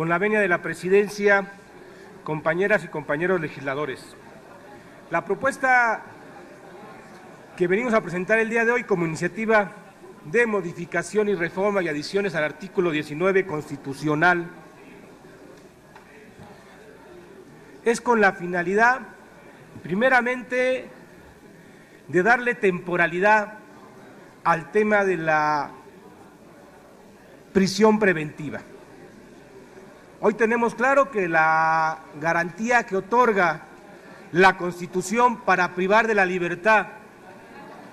con la venia de la presidencia, compañeras y compañeros legisladores. La propuesta que venimos a presentar el día de hoy como iniciativa de modificación y reforma y adiciones al artículo 19 constitucional es con la finalidad, primeramente, de darle temporalidad al tema de la prisión preventiva. Hoy tenemos claro que la garantía que otorga la Constitución para privar de la libertad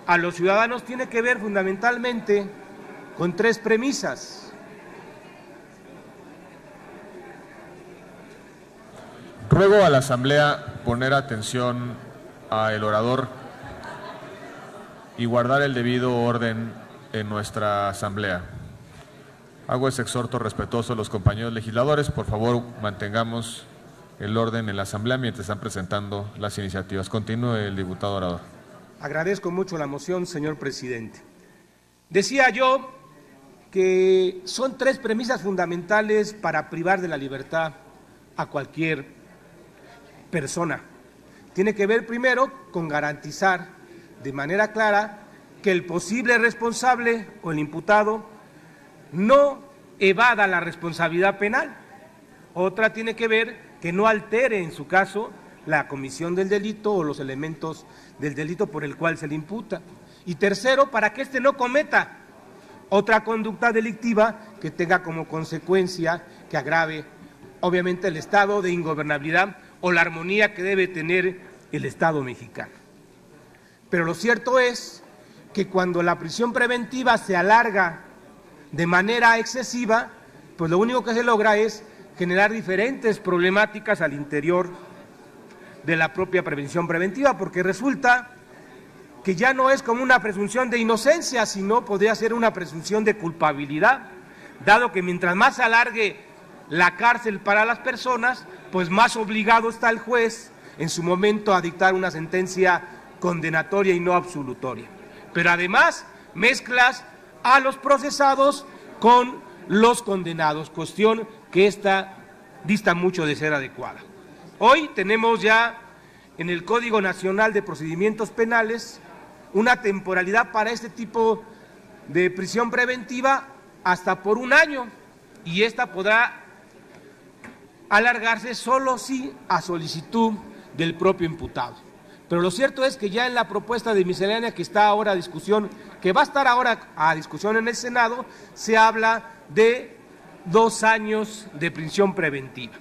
a los ciudadanos tiene que ver fundamentalmente con tres premisas. Ruego a la Asamblea poner atención al orador y guardar el debido orden en nuestra Asamblea. Hago ese exhorto respetuoso a los compañeros legisladores. Por favor, mantengamos el orden en la Asamblea mientras están presentando las iniciativas. Continúe el diputado orador. Agradezco mucho la moción, señor presidente. Decía yo que son tres premisas fundamentales para privar de la libertad a cualquier persona. Tiene que ver primero con garantizar de manera clara que el posible responsable o el imputado no evada la responsabilidad penal. Otra tiene que ver que no altere, en su caso, la comisión del delito o los elementos del delito por el cual se le imputa. Y tercero, para que éste no cometa otra conducta delictiva que tenga como consecuencia que agrave, obviamente, el estado de ingobernabilidad o la armonía que debe tener el Estado mexicano. Pero lo cierto es que cuando la prisión preventiva se alarga de manera excesiva, pues lo único que se logra es generar diferentes problemáticas al interior de la propia prevención preventiva, porque resulta que ya no es como una presunción de inocencia, sino podría ser una presunción de culpabilidad, dado que mientras más se alargue la cárcel para las personas, pues más obligado está el juez en su momento a dictar una sentencia condenatoria y no absolutoria. Pero además mezclas a los procesados con los condenados, cuestión que esta dista mucho de ser adecuada. Hoy tenemos ya en el Código Nacional de Procedimientos Penales una temporalidad para este tipo de prisión preventiva hasta por 1 año, y esta podrá alargarse solo si a solicitud del propio imputado. Pero lo cierto es que ya en la propuesta de miscelánea que está ahora a discusión, que va a estar ahora a discusión en el Senado, se habla de 2 años de prisión preventiva.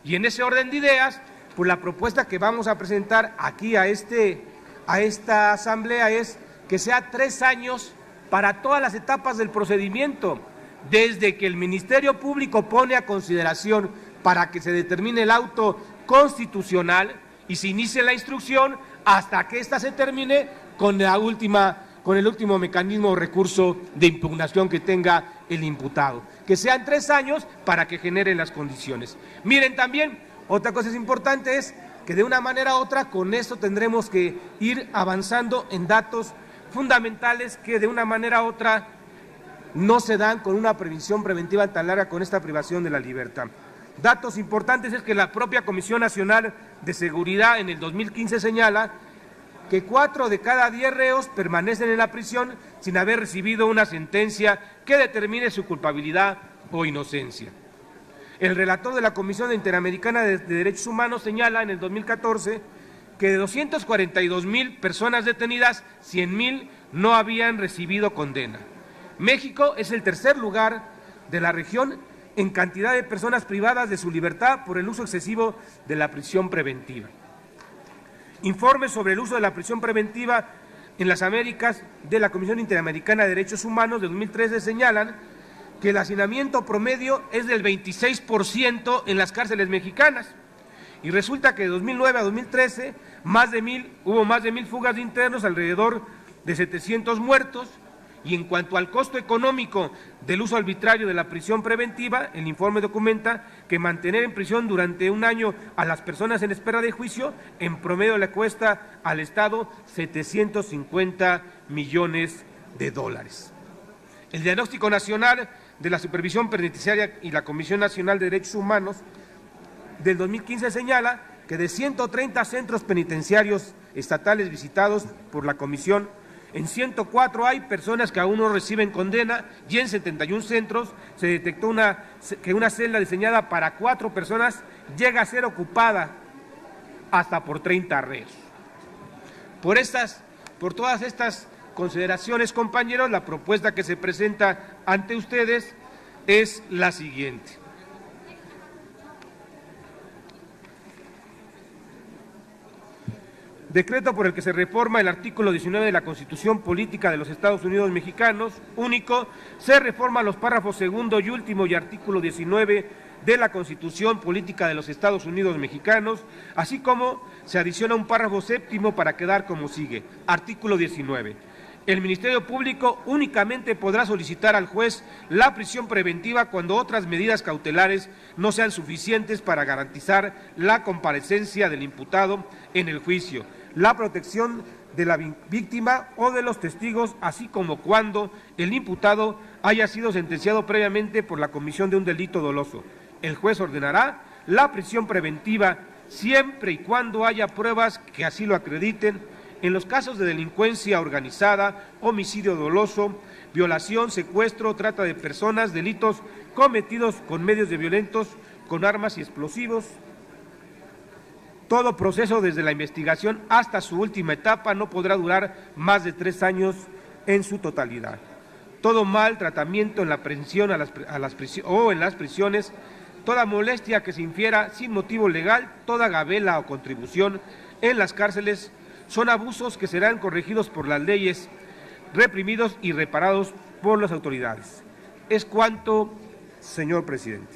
Y en ese orden de ideas, pues la propuesta que vamos a presentar aquí a esta Asamblea es que sea 3 años para todas las etapas del procedimiento, desde que el Ministerio Público pone a consideración para que se determine el auto constitucional y se inicie la instrucción hasta que ésta se termine con el último mecanismo o recurso de impugnación que tenga el imputado. Que sean 3 años para que generen las condiciones. Miren, también otra cosa importante es que de una manera u otra con esto tendremos que ir avanzando en datos fundamentales que de una manera u otra no se dan con una previsión preventiva tan larga, con esta privación de la libertad. Datos importantes es que la propia Comisión Nacional de Seguridad en el 2015 señala que 4 de cada 10 reos permanecen en la prisión sin haber recibido una sentencia que determine su culpabilidad o inocencia. El relator de la Comisión Interamericana de Derechos Humanos señala en el 2014 que de 242,000 personas detenidas, 100,000 no habían recibido condena. México es el tercer lugar de la región en cantidad de personas privadas de su libertad por el uso excesivo de la prisión preventiva. Informes sobre el uso de la prisión preventiva en las Américas de la Comisión Interamericana de Derechos Humanos de 2013 señalan que el hacinamiento promedio es del 26% en las cárceles mexicanas, y resulta que de 2009 a 2013 hubo más de 1,000 fugas de internos, alrededor de 700 muertos. Y en cuanto al costo económico del uso arbitrario de la prisión preventiva, el informe documenta que mantener en prisión durante 1 año a las personas en espera de juicio, en promedio le cuesta al Estado 750 millones de dólares. El Diagnóstico Nacional de la Supervisión Penitenciaria y la Comisión Nacional de Derechos Humanos del 2015 señala que de 130 centros penitenciarios estatales visitados por la Comisión, en 104 hay personas que aún no reciben condena y en 71 centros se detectó que una celda diseñada para 4 personas llega a ser ocupada hasta por 30 reos. Por todas estas consideraciones, compañeros, la propuesta que se presenta ante ustedes es la siguiente. Decreto por el que se reforma el artículo 19 de la Constitución Política de los Estados Unidos Mexicanos, único, se reforma los párrafos segundo y último y artículo 19 de la Constitución Política de los Estados Unidos Mexicanos, así como se adiciona un párrafo séptimo para quedar como sigue. Artículo 19. El Ministerio Público únicamente podrá solicitar al juez la prisión preventiva cuando otras medidas cautelares no sean suficientes para garantizar la comparecencia del imputado en el juicio, la protección de la víctima o de los testigos, así como cuando el imputado haya sido sentenciado previamente por la comisión de un delito doloso. El juez ordenará la prisión preventiva siempre y cuando haya pruebas que así lo acrediten. En los casos de delincuencia organizada, homicidio doloso, violación, secuestro, trata de personas, delitos cometidos con medios violentos, con armas y explosivos, todo proceso desde la investigación hasta su última etapa no podrá durar más de 3 años en su totalidad. Todo mal tratamiento en la aprehensión o en las prisiones, toda molestia que se infiera sin motivo legal, toda gabela o contribución en las cárceles, son abusos que serán corregidos por las leyes, reprimidos y reparados por las autoridades. Es cuanto, señor presidente.